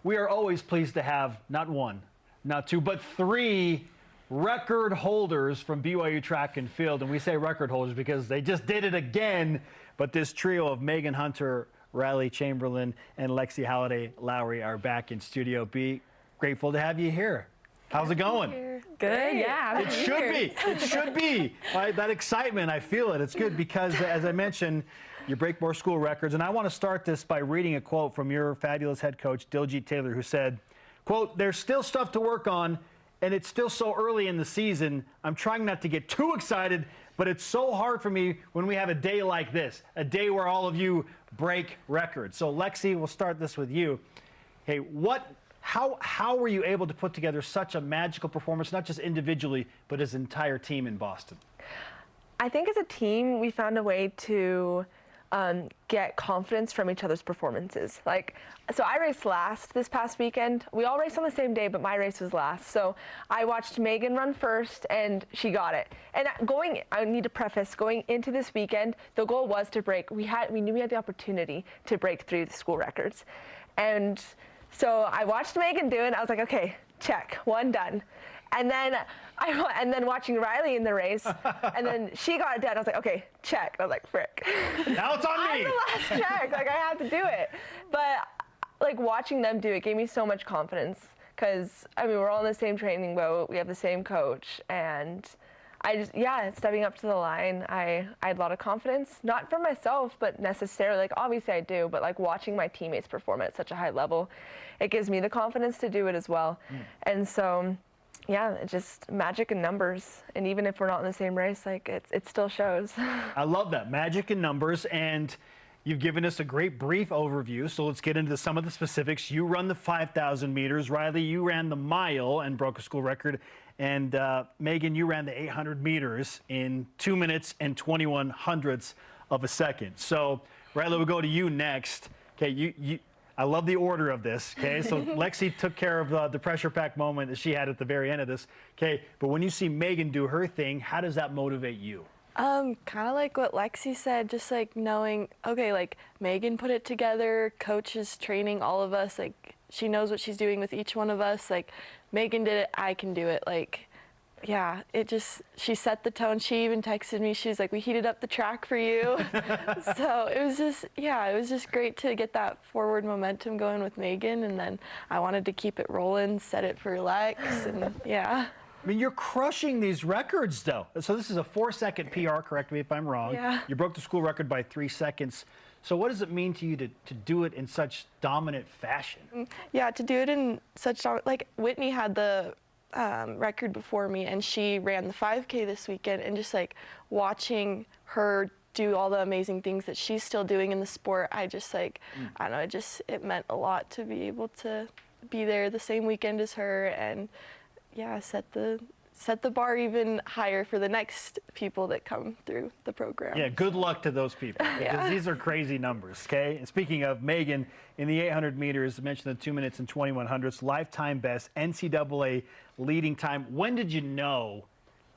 we are always pleased to have not one, not two, but three record holders from BYU track and field. And we say record holders because they just did it again. But this trio of Meghan Hunter, Riley Chamberlain, and Lexy Halladay Lowry are back in Studio B. Grateful to have you here. How's it going? Good, yeah. It should be. It should be. That excitement, I feel it. It's good because, as I mentioned, you break more school records. And I want to start this by reading a quote from your fabulous head coach, Diljit Taylor, who said, quote, "There's still stuff to work on, and it's still so early in the season. I'm trying not to get too excited, but it's so hard for me when we have a day like this, a day where all of you break records." So, Lexy, we'll start this with you. Hey, how were you able to put together such a magical performance, not just individually, but as an entire team in Boston? I think as a team, we found a way to get confidence from each other's performances. So I raced last this past weekend. We all raced on the same day, but my race was last. So I watched Meghan run first, and she got it. And I need to preface, going into this weekend, the goal was to break. We knew we had the opportunity to break through the school records. And so I watched Meghan do it. I was like, okay, check, one done. And then watching Riley in the race, and then she got it done. I was like, okay, check. I was like, frick. Now it's on me. I'm the last check. I have to do it. But watching them do it gave me so much confidence because we're all in the same training boat. We have the same coach, and stepping up to the line, I had a lot of confidence, not for myself, but necessarily, obviously I do, but watching my teammates perform at such a high level, it gives me the confidence to do it as well. And so, yeah, it's just magic in numbers. And even if we're not in the same race, it still shows. I love that, magic in numbers. And you've given us a great brief overview. So let's get into some of the specifics. You run the 5,000 meters. Riley, you ran the mile and broke a school record. And Meghan, you ran the 800 meters in 2 minutes and 21 hundredths of a second. So Riley, we'll go to you next. Okay, I love the order of this, okay? So Lexy took care of the pressure pack moment that she had at the very end of this, okay? But when you see Meghan do her thing, how does that motivate you? Kind of like what Lexy said, just knowing, okay, Meghan put it together, coach is training all of us, she knows what she's doing with each one of us, Meghan did it, I can do it, yeah, she set the tone. She even texted me. She's like, we heated up the track for you. So it was just great to get that forward momentum going with Meghan. And then I wanted to keep it rolling, set it for Lex, and yeah. You're crushing these records, though. So this is a 4-second PR, correct me if I'm wrong. Yeah. You broke the school record by 3 seconds. So what does it mean to you to do it in such dominant fashion? Yeah, to do it in such, Whitney had the record before me, and she ran the 5K this weekend, and just watching her do all the amazing things that she's still doing in the sport, I don't know, it meant a lot to be able to be there the same weekend as her, and yeah, set the bar even higher for the next people that come through the program. Yeah, good luck to those people, because these are crazy numbers, okay? And speaking of Meghan, in the 800 meters, I mentioned the 2 minutes and 21 hundredths, lifetime best, NCAA leading time. When did you know,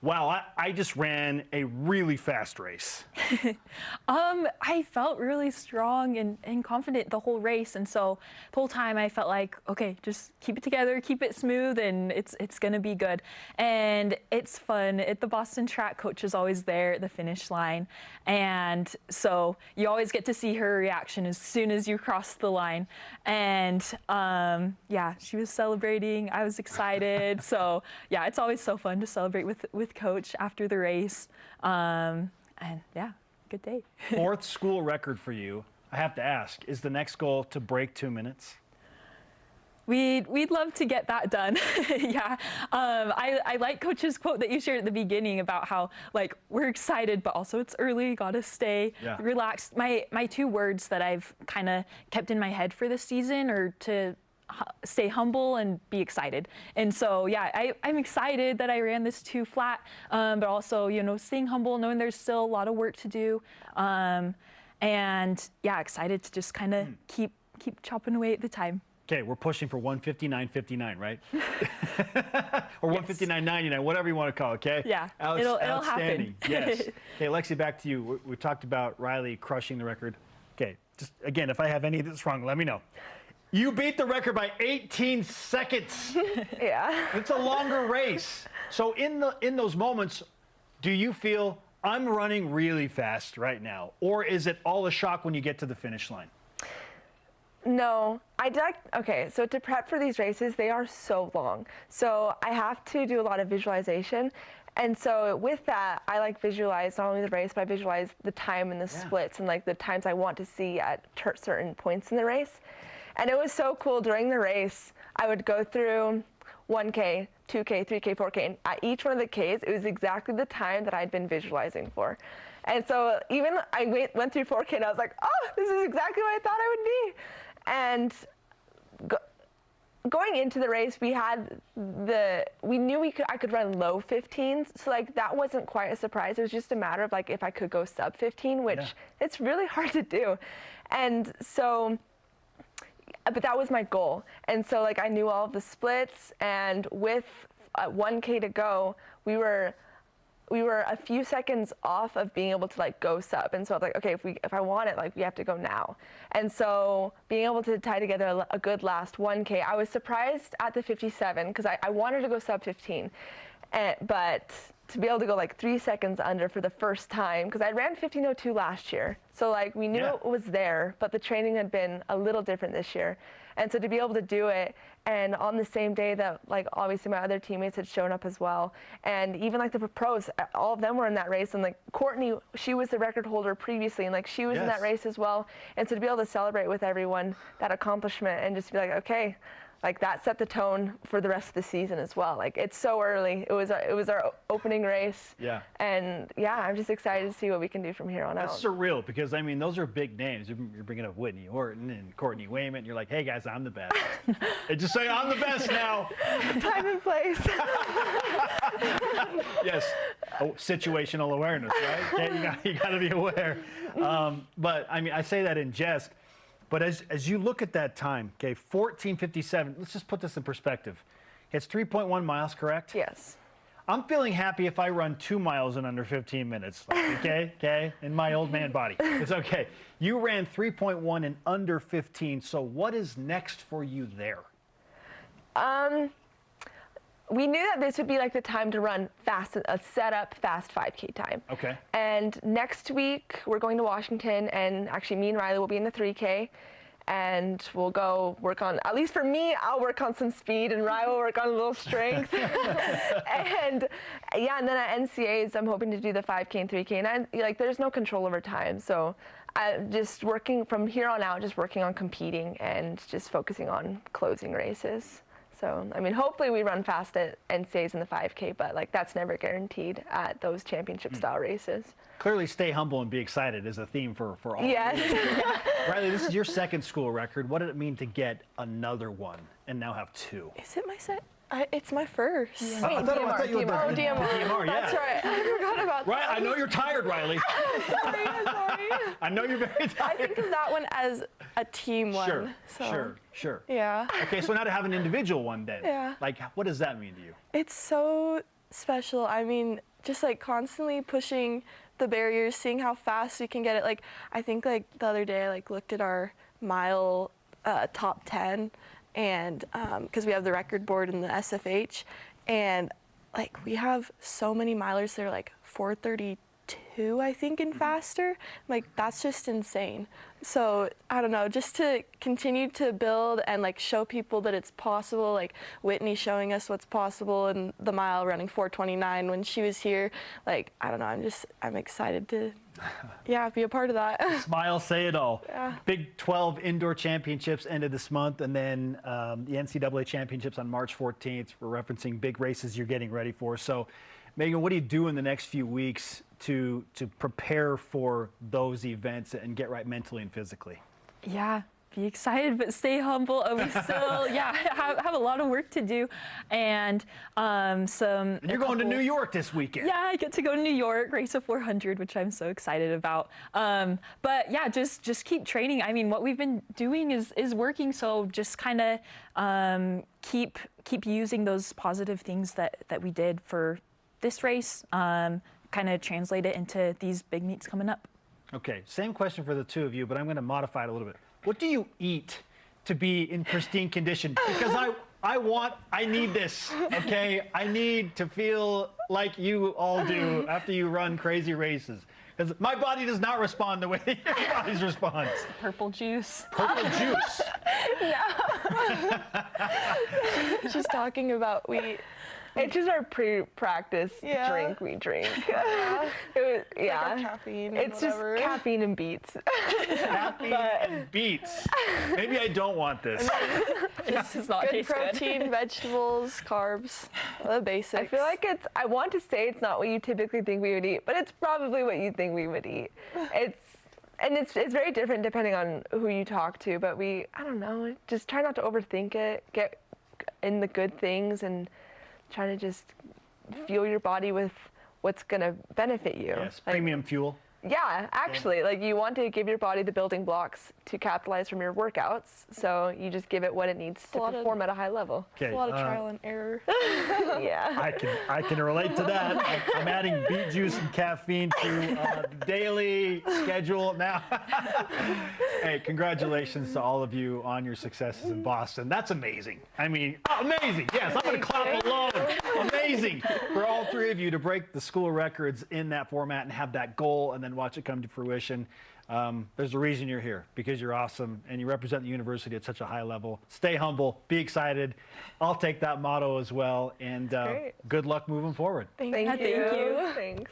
wow, I just ran a really fast race? I felt really strong and confident the whole race, and so the whole time I felt like, okay, just keep it together, keep it smooth, and it's gonna be good. And it's fun. At the Boston track, coach is always there at the finish line, and so you always get to see her reaction as soon as you cross the line. And yeah, she was celebrating. I was excited. So yeah, it's always so fun to celebrate with coach after the race. And yeah, good day. 4th school record for you. I have to ask, is the next goal to break 2 minutes? We'd love to get that done. Yeah. I like Coach's quote that you shared at the beginning about how we're excited, but also it's early, gotta stay relaxed. My 2 words that I've kind of kept in my head for this season are to stay humble and be excited. And so, yeah, I'm excited that I ran this 2 flat, but also, staying humble, knowing there's still a lot of work to do. And yeah, excited to just kind of keep chopping away at the time. Okay, we're pushing for 1:59.59, right? Or 1:59.99, whatever you want to call it, okay? Yeah, it'll happen. Yes. Okay, Lexy, back to you. We talked about Riley crushing the record. Okay, just again, if I have any of this wrong, let me know. You beat the record by 18 seconds. Yeah. It's a longer race. So in those moments, do you feel I'm running really fast right now? Or is it all a shock when you get to the finish line? No, okay, so to prep for these races, they are so long. So I have to do a lot of visualization. And so with that, I like visualize not only the race, but I visualize the time and the splits and like the times I want to see at certain points in the race. And it was so cool during the race. I would go through 1K, 2K, 3K, 4K, and at each one of the Ks, it was exactly the time that I'd been visualizing for. And so even I went through 4K and I was like, oh, this is exactly what I thought I would be. And going into the race, we knew I could run low 15s, so like that wasn't quite a surprise. It was just a matter of like if I could go sub 15, which it's really hard to do. And so, but that was my goal. And so like I knew all of the splits, and with 1K to go, we were a few seconds off of being able to like go sub. And so I was like, okay, if I want it, like we have to go now. And so being able to tie together a good last 1K, I was surprised at the 57 because I wanted to go sub 15, but to be able to go like 3 seconds under for the first time, because I ran 15:02 last year. So like we knew it was there, but the training had been a little different this year. And so to be able to do it, and on the same day that like obviously my other teammates had shown up as well, and even like the pros, all of them were in that race, and like Courtney, she was the record holder previously, and like she was in that race as well. And so to be able to celebrate with everyone that accomplishment and just be like, okay, like that set the tone for the rest of the season as well. Like it's so early. It was our opening race. Yeah. And yeah, I'm just excited to see what we can do from here on out. That's surreal because I mean those are big names. You're bringing up Whitney Horton and Courtney Wayman. And you're like, hey guys, I'm the best. And just say I'm the best now. Time and place. Yes. Oh, situational awareness, right? You got to be aware. But I mean, I say that in jest. But as you look at that time, okay, 14:57, let's just put this in perspective. It's 3.1 miles, correct? Yes. I'm feeling happy if I run 2 miles in under 15 minutes, like, okay, in my old man body. It's okay. You ran 3.1 in under 15, so what is next for you there? We knew that this would be like the time to run fast, a set-up fast 5K time. Okay. And next week, we're going to Washington, and actually me and Riley will be in the 3K, and we'll go work on, at least for me, I'll work on some speed, and Riley will work on a little strength. And yeah, and then at NCAs, I'm hoping to do the 5K and 3K, and like there's no control over time, so I'm just working from here on out, just working on competing and just focusing on closing races. So, I mean, hopefully we run fast at NCAs in the 5K, but like that's never guaranteed at those championship style races. Clearly stay humble and be excited is a theme for all. Yes. Riley, this is your second school record. What did it mean to get another one and now have two? Is it my set? It's my first. Yeah. I thought you were DMR. the DMR, yeah. That's right. I forgot about that. Right, I know you're tired, Riley. Sorry. I know you're very tired. I think of that one as a team one. Sure. Yeah. Okay, so now to have an individual one then. Yeah. Like, what does that mean to you? It's so special. I mean, just like constantly pushing the barriers, seeing how fast we can get it. Like, I think like the other day I like looked at our mile top 10, and because we have the record board in the SFH, and like we have so many milers that are like 4:32, I think, and faster. Like that's just insane. So I don't know, just to continue to build and like show people that it's possible. Like Whitney showing us what's possible in the mile, running 4:29 when she was here. Like I don't know, I'm excited to be a part of that. Smile, say it all. Yeah. Big 12 indoor championships ended this month, and then the NCAA championships on March 14th. We're referencing big races you're getting ready for. So, Meghan, what do you do in the next few weeks to prepare for those events and get right mentally and physically? Yeah, be excited, but stay humble. We still, have a lot of work to do, and And you're going to New York this weekend. Yeah, I get to go to New York, race a 400, which I'm so excited about. But yeah, just keep training. I mean, what we've been doing is working. So just kind of keep using those positive things that we did for this race. Kind of translate it into these big meets coming up. Okay, same question for the two of you, but I'm going to modify it a little bit. What do you eat to be in pristine condition because I need this, okay? I need to feel like you all do after you run crazy races. Because my body does not respond the way your bodies respond. Purple juice. Purple juice. She's talking about It's just our pre-practice Yeah. drink we drink. like our caffeine. It's just whatever. caffeine and beets. Caffeine and beets. Maybe I don't want this. This does not Good taste protein, vegetables, carbs, the basics. I feel like I want to say it's not what you typically think we would eat, but it's probably what you think we would eat. It's very different depending on who you talk to, but I don't know, just try not to overthink it, get in the good things and try to just fuel your body with what's going to benefit you. Yes, Like, premium fuel. yeah, actually, like you want to give your body the building blocks to capitalize from your workouts, so you just give it what it needs to perform at a high level. Okay. a lot of trial and error. Yeah. I can relate to that. I'm adding beet juice and caffeine to the daily schedule now. Hey, congratulations to all of you on your successes in Boston. That's amazing. I mean, amazing. Yes, I'm going to clap alone. Amazing for all three of you to break the school records in that format and have that goal and then watch it come to fruition. There's a reason you're here, because you're awesome and you represent the university at such a high level. Stay humble, be excited. I'll take that motto as well, and good luck moving forward. Thank you. Thanks.